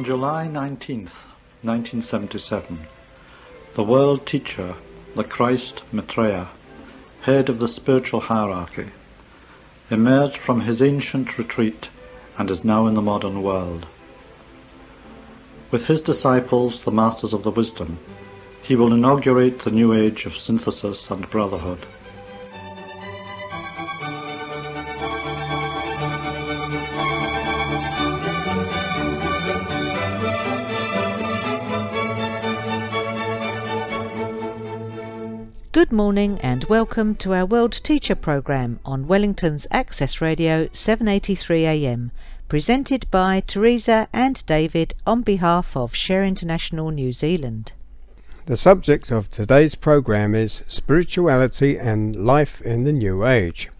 July 19th, 1977, the world teacher, the Christ Maitreya, head of the spiritual hierarchy, emerged from his ancient retreat and is now in the modern world. With his disciples, the masters of the wisdom, he will inaugurate the new age of synthesis and brotherhood. Good morning and welcome to our World Teacher programme on Wellington's Access Radio 783 AM, presented by Teresa and David on behalf of Share International New Zealand. The subject of today's programme is Spirituality and Life in the New Age.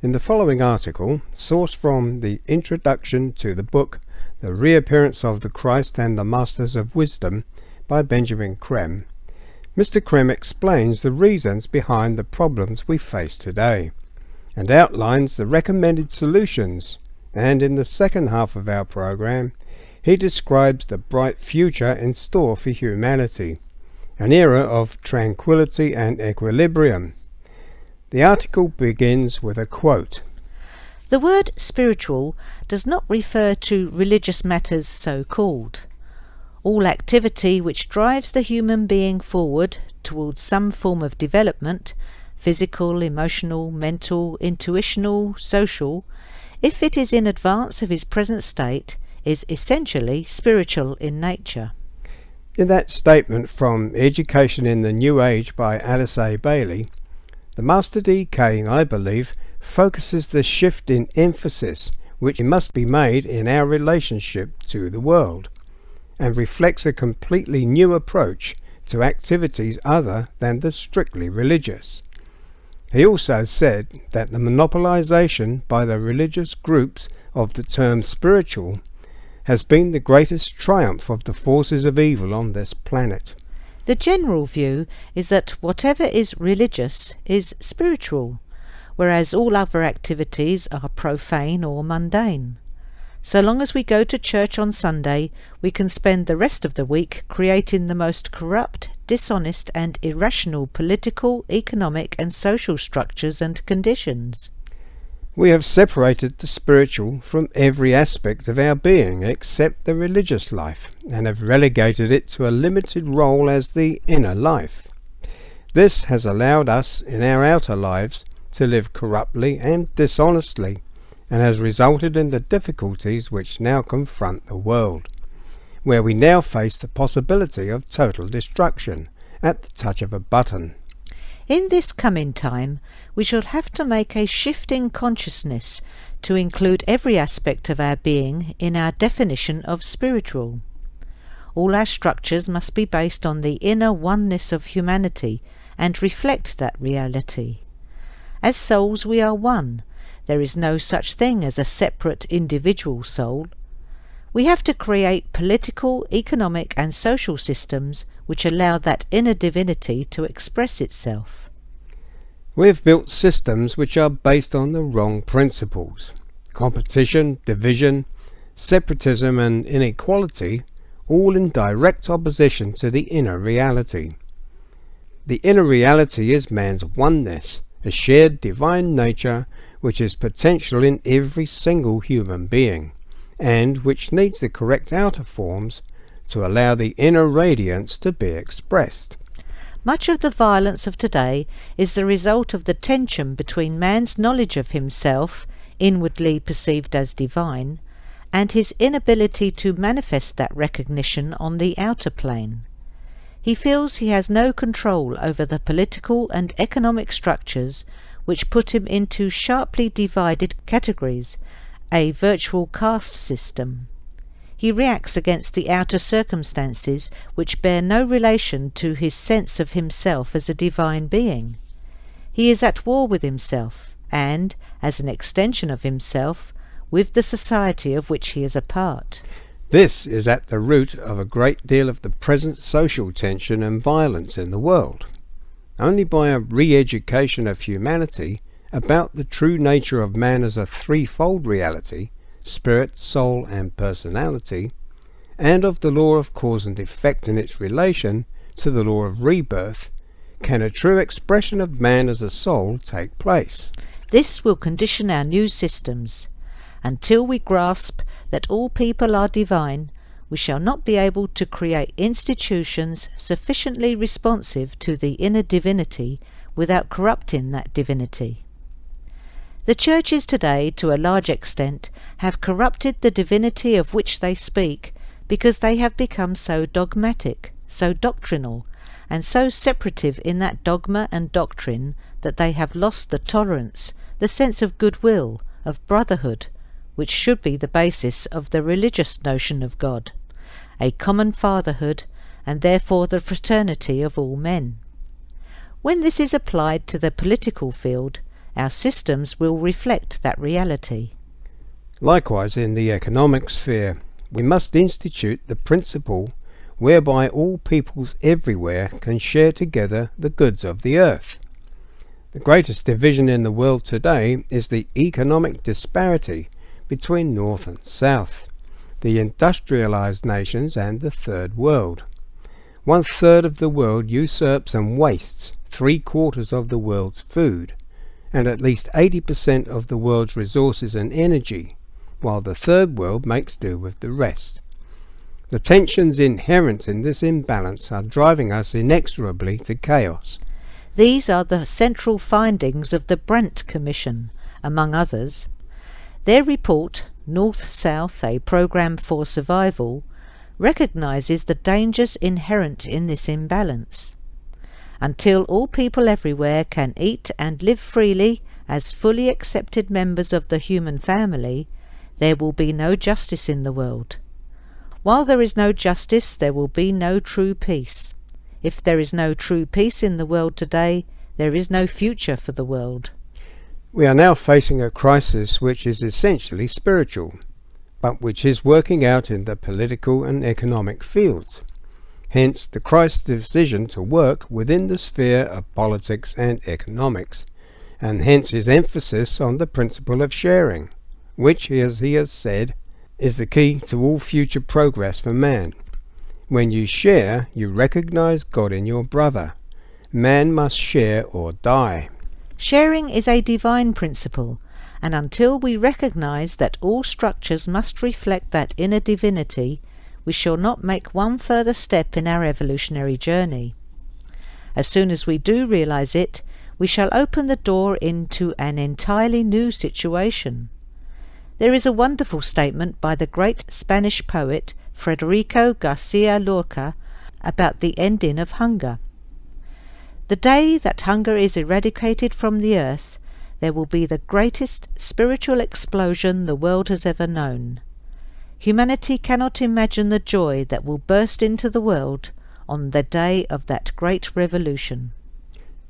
In the following article, sourced from the introduction to the book The Reappearance of the Christ and the Masters of Wisdom by Benjamin Creme, Mr. Creme explains the reasons behind the problems we face today and outlines the recommended solutions, and in the second half of our program he describes the bright future in store for humanity, an era of tranquility and equilibrium. The article begins with a quote. The word spiritual does not refer to religious matters so called. All activity which drives the human being forward towards some form of development, physical, emotional, mental, intuitional, social, if it is in advance of his present state, is essentially spiritual in nature. In that statement from Education in the New Age by Alice A.Bailey, the Master DK, I believe, focuses the shift in emphasis which must be made in our relationship to the world, and reflects a completely new approach to activities other than the strictly religious. He also said that the monopolization by the religious groups of the term spiritual has been the greatest triumph of the forces of evil on this planet. The general view is that whatever is religious is spiritual, whereas all other activities are profane or mundane. So long as we go to church on Sunday, we can spend the rest of the week creating the most corrupt, dishonest and irrational political, economic and social structures and conditions. We have separated the spiritual from every aspect of our being except the religious life, and have relegated it to a limited role as the inner life. This has allowed us in our outer lives to live corruptly and dishonestly, and has resulted in the difficulties which now confront the world, where we now face the possibility of total destruction at the touch of a button. In this coming time, we shall have to make a shift in consciousness to include every aspect of our being in our definition of spiritual. All our structures must be based on the inner oneness of humanity and reflect that reality. As souls we are one. There is no such thing as a separate individual soul. We have to create political, economic and social systems which allow that inner divinity to express itself. We have built systems which are based on the wrong principles. Competition, division, separatism and inequality, all in direct opposition to the inner reality. The inner reality is man's oneness, a shared divine nature which is potential in every single human being, and which needs the correct outer forms to allow the inner radiance to be expressed. Much of the violence of today is the result of the tension between man's knowledge of himself, inwardly perceived as divine, and his inability to manifest that recognition on the outer plane. He feels he has no control over the political and economic structures which put him into sharply divided categories, a virtual caste system. He reacts against the outer circumstances which bear no relation to his sense of himself as a divine being. He is at war with himself, and, as an extension of himself, with the society of which he is a part. This is at the root of a great deal of the present social tension and violence in the world. Only by a re-education of humanity about the true nature of man as a threefold reality, spirit, soul and personality, and of the law of cause and effect in its relation to the law of rebirth, can a true expression of man as a soul take place. This will condition our new systems. Until we grasp that all people are divine, we shall not be able to create institutions sufficiently responsive to the inner divinity without corrupting that divinity. The churches today, to a large extent, have corrupted the divinity of which they speak, because they have become so dogmatic, so doctrinal, and so separative in that dogma and doctrine that they have lost the tolerance, the sense of goodwill, of brotherhood, which should be the basis of the religious notion of God, a common fatherhood, and therefore the fraternity of all men. When this is applied to the political field, our systems will reflect that reality. Likewise, in the economic sphere, we must institute the principle whereby all peoples everywhere can share together the goods of the earth. The greatest division in the world today is the economic disparity between North and South, the industrialized nations and the Third World. 1/3 of the world usurps and wastes 3/4 of the world's food, and at least 80% of the world's resources and energy, while the Third World makes do with the rest. The tensions inherent in this imbalance are driving us inexorably to chaos. These are the central findings of the Brandt Commission, among others. Their report, North-South, a Programme for Survival, recognises the dangers inherent in this imbalance. Until all people everywhere can eat and live freely as fully accepted members of the human family, there will be no justice in the world. While there is no justice, there will be no true peace. If there is no true peace in the world today, there is no future for the world. We are now facing a crisis which is essentially spiritual, but which is working out in the political and economic fields. Hence the Christ's decision to work within the sphere of politics and economics, and hence his emphasis on the principle of sharing, which, as he has said, is the key to all future progress for man. When you share, you recognize God in your brother. Man must share or die. Sharing is a divine principle, and until we recognize that all structures must reflect that inner divinity, we shall not make one further step in our evolutionary journey. As soon as we do realize it, we shall open the door into an entirely new situation. There is a wonderful statement by the great Spanish poet Federico Garcia Lorca about the ending of hunger. The day that hunger is eradicated from the earth, there will be the greatest spiritual explosion the world has ever known. Humanity cannot imagine the joy that will burst into the world on the day of that great revolution.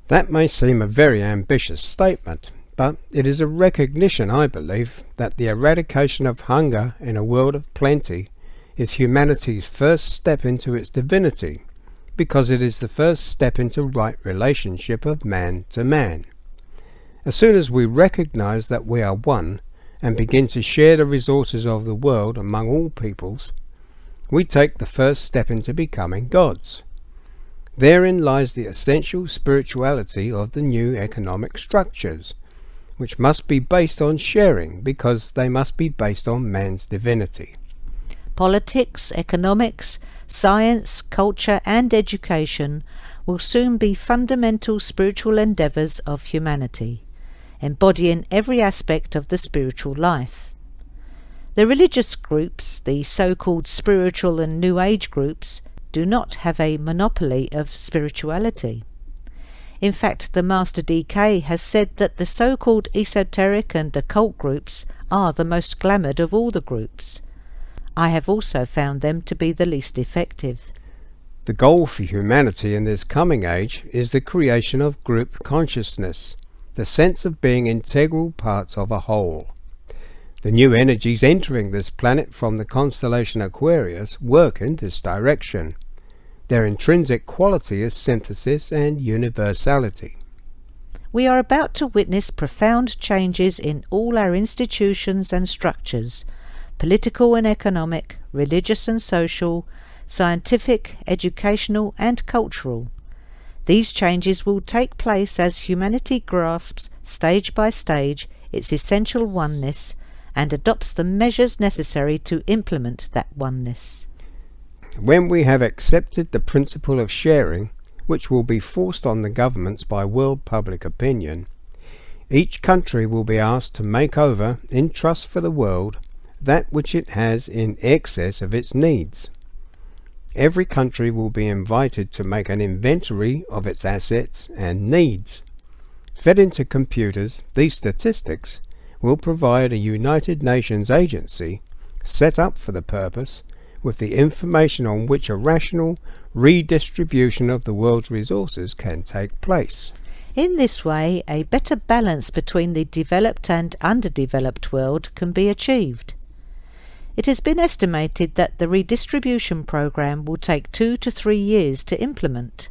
That may seem a very ambitious statement, but it is a recognition, I believe, that the eradication of hunger in a world of plenty is humanity's first step into its divinity, because it is the first step into right relationship of man to man. As soon as we recognize that we are one and begin to share the resources of the world among all peoples, we take the first step into becoming gods. Therein lies the essential spirituality of the new economic structures, which must be based on sharing because they must be based on man's divinity. Politics, economics, science, culture and education will soon be fundamental spiritual endeavours of humanity, embodying every aspect of the spiritual life. The religious groups, the so-called spiritual and New Age groups, do not have a monopoly of spirituality. In fact, the Master DK has said that the so-called esoteric and occult groups are the most glamoured of all the groups. I have also found them to be the least effective. The goal for humanity in this coming age is the creation of group consciousness, the sense of being integral parts of a whole. The new energies entering this planet from the constellation Aquarius work in this direction. Their intrinsic quality is synthesis and universality. We are about to witness profound changes in all our institutions and structures, political and economic, religious and social, scientific, educational and cultural. These changes will take place as humanity grasps, stage by stage, its essential oneness and adopts the measures necessary to implement that oneness. When we have accepted the principle of sharing, which will be forced on the governments by world public opinion, each country will be asked to make over, in trust for the world, that which it has in excess of its needs. Every country will be invited to make an inventory of its assets and needs. Fed into computers, these statistics will provide a United Nations agency set up for the purpose with the information on which a rational redistribution of the world's resources can take place. In this way, a better balance between the developed and underdeveloped world can be achieved. It has been estimated that the redistribution program will take 2 to 3 years to implement.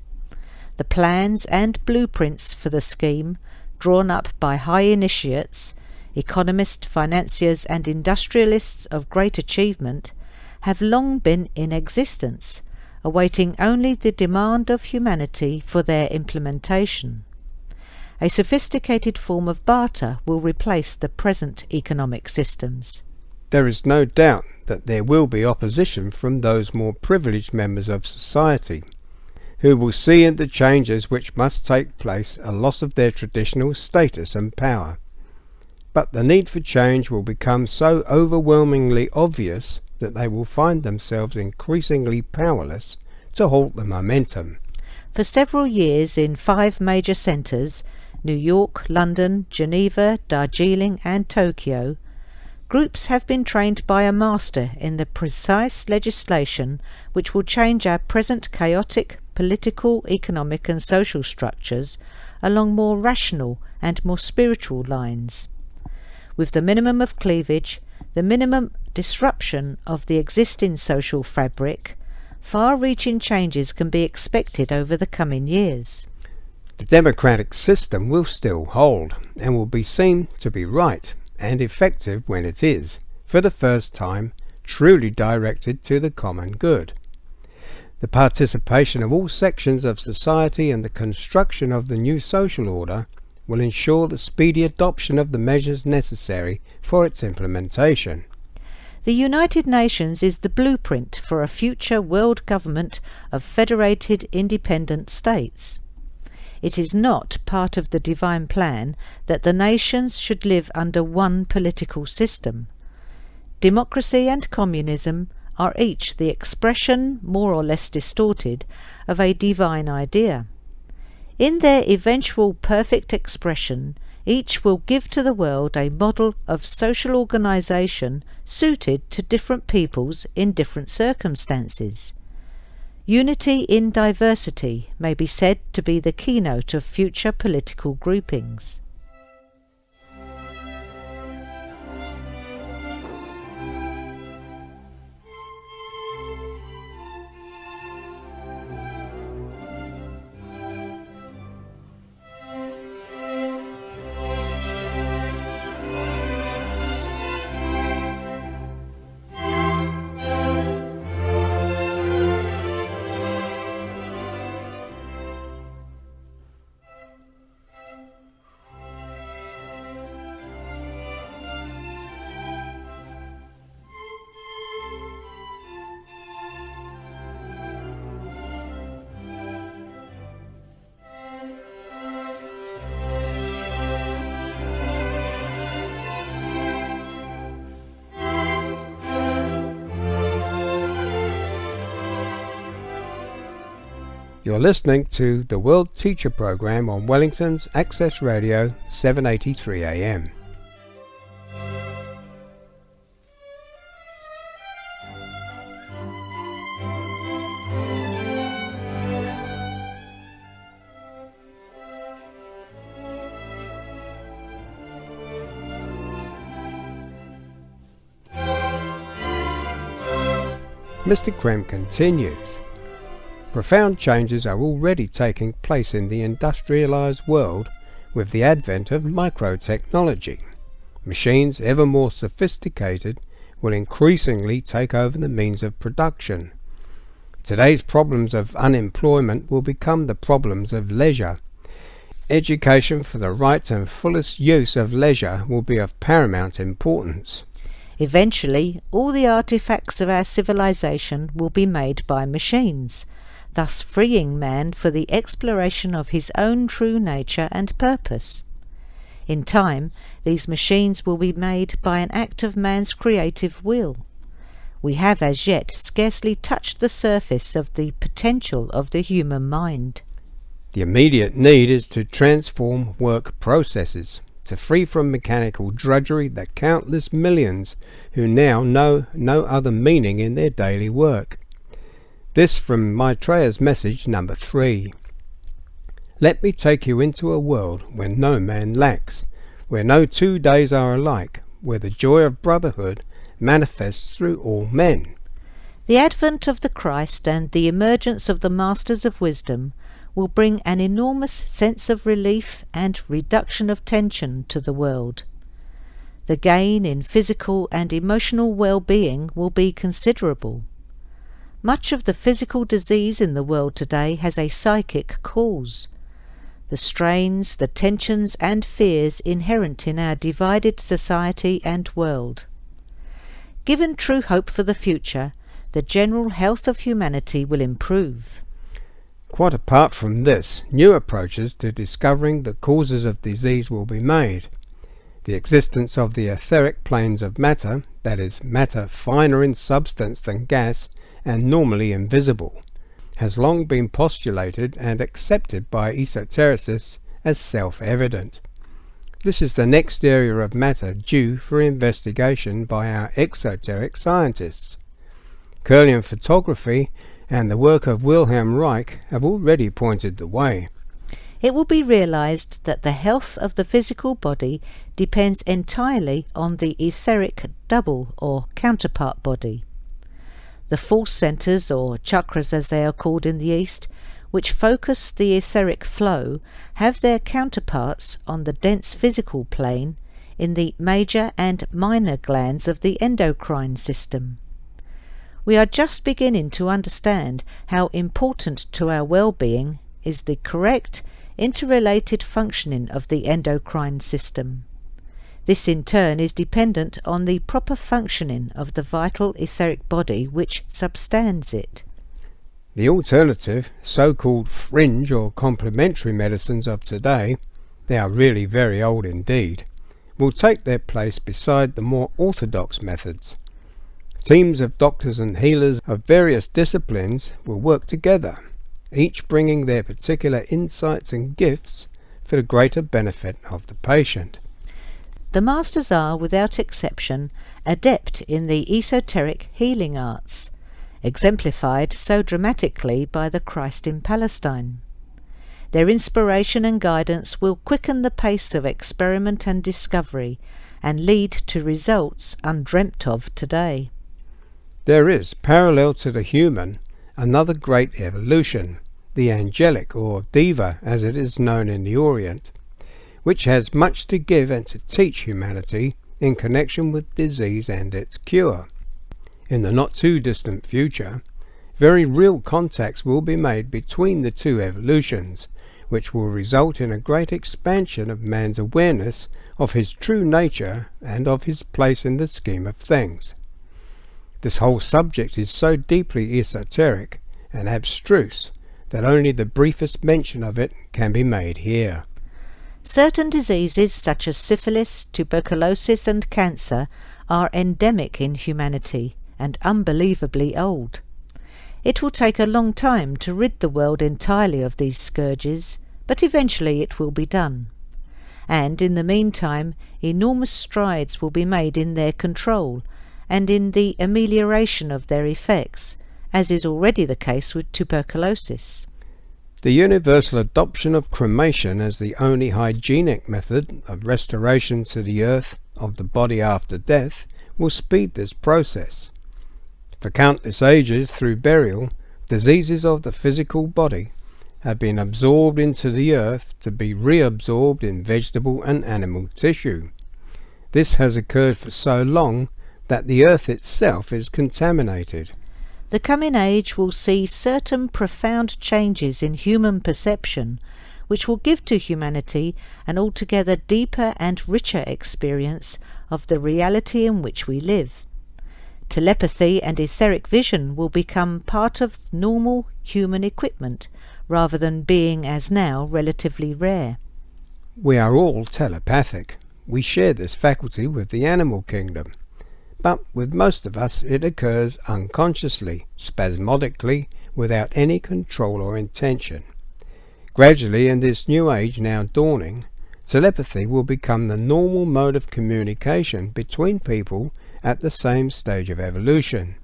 The plans and blueprints for the scheme, drawn up by high initiates, economists, financiers and industrialists of great achievement, have long been in existence, awaiting only the demand of humanity for their implementation. A sophisticated form of barter will replace the present economic systems. There is no doubt that there will be opposition from those more privileged members of society, who will see in the changes which must take place a loss of their traditional status and power. But the need for change will become so overwhelmingly obvious that they will find themselves increasingly powerless to halt the momentum. For several years in 5 major centres, New York, London, Geneva, Darjeeling and Tokyo, groups have been trained by a master in the precise legislation which will change our present chaotic political, economic and social structures along more rational and more spiritual lines. With the minimum of cleavage, the minimum disruption of the existing social fabric, far-reaching changes can be expected over the coming years. The democratic system will still hold and will be seen to be right and effective when it is, for the first time, truly directed to the common good. The participation of all sections of society in the construction of the new social order will ensure the speedy adoption of the measures necessary for its implementation. The United Nations is the blueprint for a future world government of federated independent states. It is not part of the divine plan that the nations should live under one political system. Democracy and communism are each the expression, more or less distorted, of a divine idea. In their eventual perfect expression, each will give to the world a model of social organisation suited to different peoples in different circumstances. Unity in diversity may be said to be the keynote of future political groupings. You're listening to the World Teacher Program on Wellington's Access Radio 783 AM. Mr. Creme continues. Profound changes are already taking place in the industrialized world with the advent of microtechnology. Machines ever more sophisticated will increasingly take over the means of production. Today's problems of unemployment will become the problems of leisure. Education for the right and fullest use of leisure will be of paramount importance. Eventually, all the artifacts of our civilization will be made by machines, thus freeing man for the exploration of his own true nature and purpose. In time, these machines will be made by an act of man's creative will. We have as yet scarcely touched the surface of the potential of the human mind. The immediate need is to transform work processes, to free from mechanical drudgery the countless millions who now know no other meaning in their daily work. This from Maitreya's message number 3. Let me take you into a world where no man lacks, where no 2 days are alike, where the joy of brotherhood manifests through all men. The advent of the Christ and the emergence of the Masters of Wisdom will bring an enormous sense of relief and reduction of tension to the world. The gain in physical and emotional well-being will be considerable. Much of the physical disease in the world today has a psychic cause. The strains, the tensions and fears inherent in our divided society and world. Given true hope for the future, the general health of humanity will improve. Quite apart from this, new approaches to discovering the causes of disease will be made. The existence of the etheric planes of matter, that is, matter finer in substance than gas and normally invisible, has long been postulated and accepted by esotericists as self-evident. This is the next area of matter due for investigation by our exoteric scientists. Kirlian photography and the work of Wilhelm Reich have already pointed the way. It will be realized that the health of the physical body depends entirely on the etheric double or counterpart body. The force centers, or chakras as they are called in the East, which focus the etheric flow, have their counterparts on the dense physical plane in the major and minor glands of the endocrine system. We are just beginning to understand how important to our well-being is the correct, interrelated functioning of the endocrine system. This in turn is dependent on the proper functioning of the vital etheric body which substands it. The alternative, so-called fringe or complementary medicines of today, they are really very old indeed, will take their place beside the more orthodox methods. Teams of doctors and healers of various disciplines will work together, each bringing their particular insights and gifts for the greater benefit of the patient. The masters are, without exception, adept in the esoteric healing arts, exemplified so dramatically by the Christ in Palestine. Their inspiration and guidance will quicken the pace of experiment and discovery, and lead to results undreamt of today. There is, parallel to the human, another great evolution, the angelic or deva as it is known in the Orient, which has much to give and to teach humanity in connection with disease and its cure. In the not too distant future, very real contacts will be made between the two evolutions, which will result in a great expansion of man's awareness of his true nature and of his place in the scheme of things. This whole subject is so deeply esoteric and abstruse that only the briefest mention of it can be made here. Certain diseases such as syphilis, tuberculosis and cancer are endemic in humanity and unbelievably old. It will take a long time to rid the world entirely of these scourges, but eventually it will be done. And in the meantime, enormous strides will be made in their control and in the amelioration of their effects, as is already the case with tuberculosis. The universal adoption of cremation as the only hygienic method of restoration to the earth of the body after death will speed this process. For countless ages, through burial, diseases of the physical body have been absorbed into the earth to be reabsorbed in vegetable and animal tissue. This has occurred for so long that the earth itself is contaminated. The coming age will see certain profound changes in human perception, which will give to humanity an altogether deeper and richer experience of the reality in which we live. Telepathy and etheric vision will become part of normal human equipment, rather than being, as now, relatively rare. We are all telepathic. We share this faculty with the animal kingdom. But with most of us it occurs unconsciously, spasmodically, without any control or intention. Gradually, in this new age now dawning, telepathy will become the normal mode of communication between people at the same stage of evolution.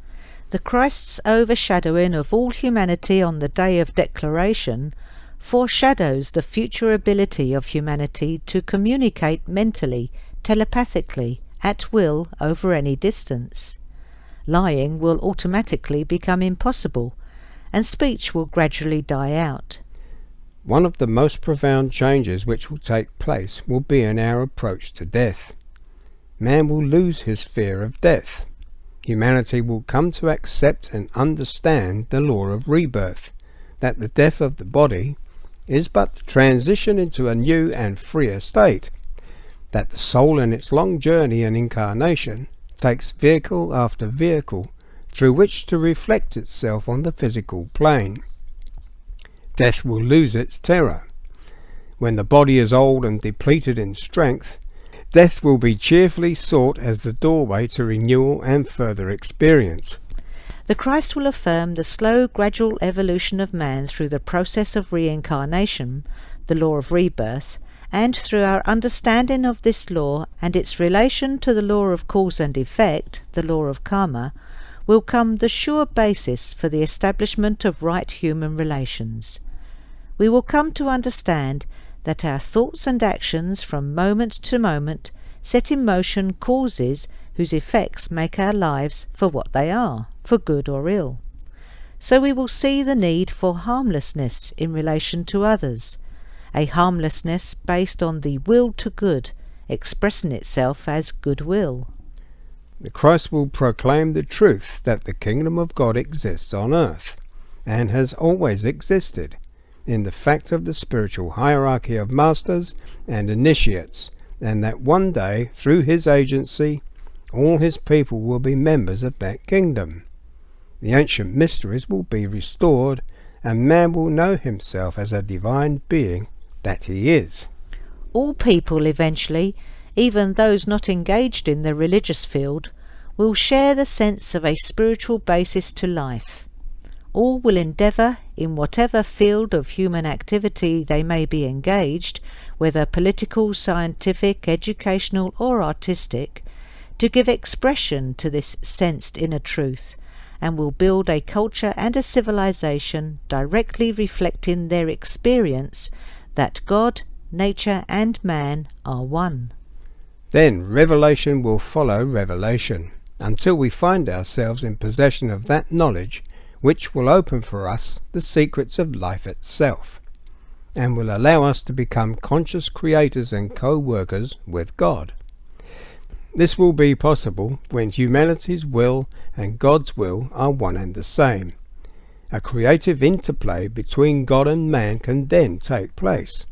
The Christ's overshadowing of all humanity on the day of declaration foreshadows the future ability of humanity to communicate mentally, telepathically, at will over any distance. Lying will automatically become impossible, and speech will gradually die out. One of the most profound changes which will take place will be in our approach to death. Man will lose his fear of death. Humanity will come to accept and understand the law of rebirth, that the death of the body is but the transition into a new and freer state, that the soul in its long journey and incarnation takes vehicle after vehicle through which to reflect itself on the physical plane. Death will lose its terror. When the body is old and depleted in strength, death will be cheerfully sought as the doorway to renewal and further experience. The Christ will affirm the slow, gradual evolution of man through the process of reincarnation, the law of rebirth, and through our understanding of this law and its relation to the law of cause and effect, the law of karma, will come the sure basis for the establishment of right human relations. We will come to understand that our thoughts and actions from moment to moment set in motion causes whose effects make our lives for what they are, for good or ill. So we will see the need for harmlessness in relation to others, a harmlessness based on the will to good, expressing itself as goodwill. The Christ will proclaim the truth that the kingdom of God exists on earth, and has always existed, in the fact of the spiritual hierarchy of masters and initiates, and that one day, through his agency, all his people will be members of that kingdom. The ancient mysteries will be restored, and man will know himself as a divine being that he is. All people eventually, even those not engaged in the religious field, will share the sense of a spiritual basis to life. All will endeavour, in whatever field of human activity they may be engaged, whether political, scientific, educational or artistic, to give expression to this sensed inner truth, and will build a culture and a civilization directly reflecting their experience that God, nature and man are one. Then revelation will follow revelation, until we find ourselves in possession of that knowledge which will open for us the secrets of life itself, and will allow us to become conscious creators and co-workers with God. This will be possible when humanity's will and God's will are one and the same. A creative interplay between God and man can then take place,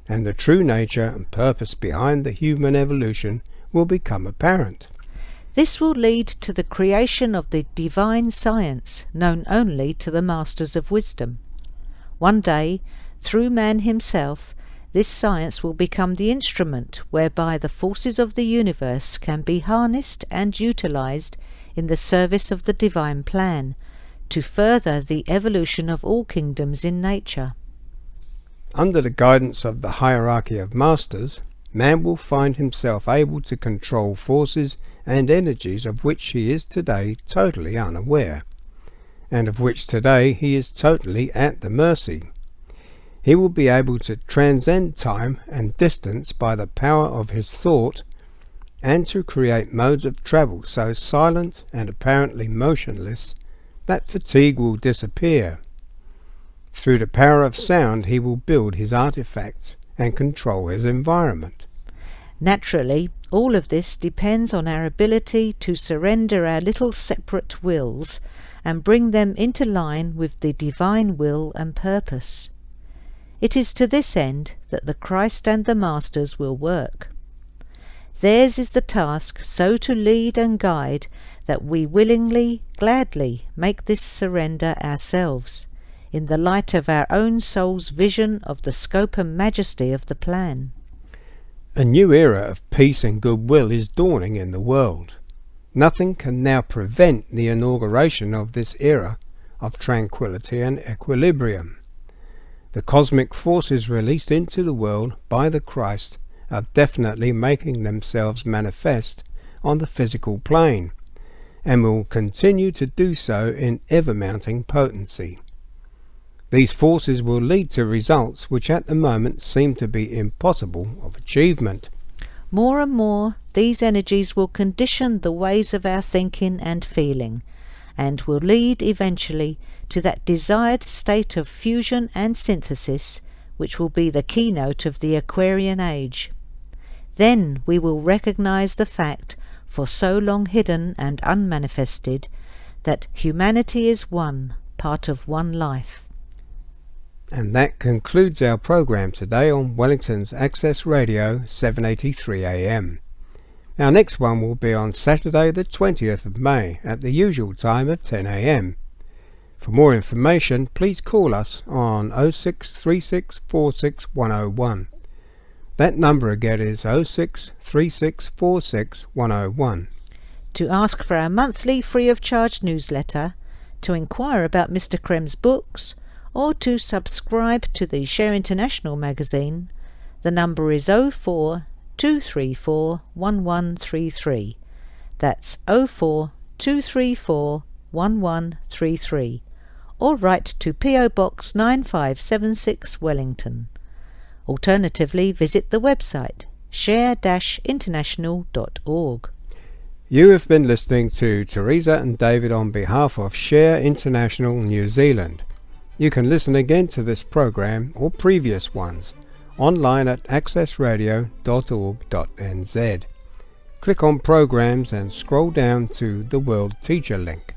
and the true nature and purpose behind the human evolution will become apparent. This will lead to the creation of the divine science known only to the masters of wisdom. One day, through man himself, this science will become the instrument whereby the forces of the universe can be harnessed and utilized in the service of the divine plan, to further the evolution of all kingdoms in nature. Under the guidance of the hierarchy of masters, man will find himself able to control forces and energies of which he is today totally unaware, and of which today he is totally at the mercy. He will be able to transcend time and distance by the power of his thought, and to create modes of travel so silent and apparently motionless that fatigue will disappear. Through the power of sound he will build his artifacts and control his environment. Naturally, All of this depends on our ability to surrender our little separate wills and bring them into line with the divine will and purpose. It is to this end that the Christ and the Masters will work. Theirs is the task so to lead and guide that we willingly, gladly make this surrender ourselves, in the light of our own soul's vision of the scope and majesty of the plan. A new era of peace and goodwill is dawning in the world. Nothing can now prevent the inauguration of this era of tranquility and equilibrium. The cosmic forces released into the world by the Christ are definitely making themselves manifest on the physical plane, and will continue to do so in ever-mounting potency. These forces will lead to results which at the moment seem to be impossible of achievement. More and more, these energies will condition the ways of our thinking and feeling, and will lead eventually to that desired state of fusion and synthesis which will be the keynote of the Aquarian age. Then we will recognize the fact, for so long hidden and unmanifested, that humanity is one, part of one life. And that concludes our program today on Wellington's Access Radio 783 AM. Our next one will be on Saturday the 20th of May at the usual time of 10 AM. For more information, please call us on 0636461001. That number again is 0636461001. To ask for our monthly free of charge newsletter, to inquire about Mr. Creme's books, or to subscribe to the Share International magazine, the number is 04-234-1133. That's 04-234-1133. Or write to P.O. Box 9576 Wellington. Alternatively, visit the website share-international.org. You have been listening to Teresa and David on behalf of Share International New Zealand. You can listen again to this program or previous ones online at accessradio.org.nz. Click on Programs and scroll down to the World Teacher link.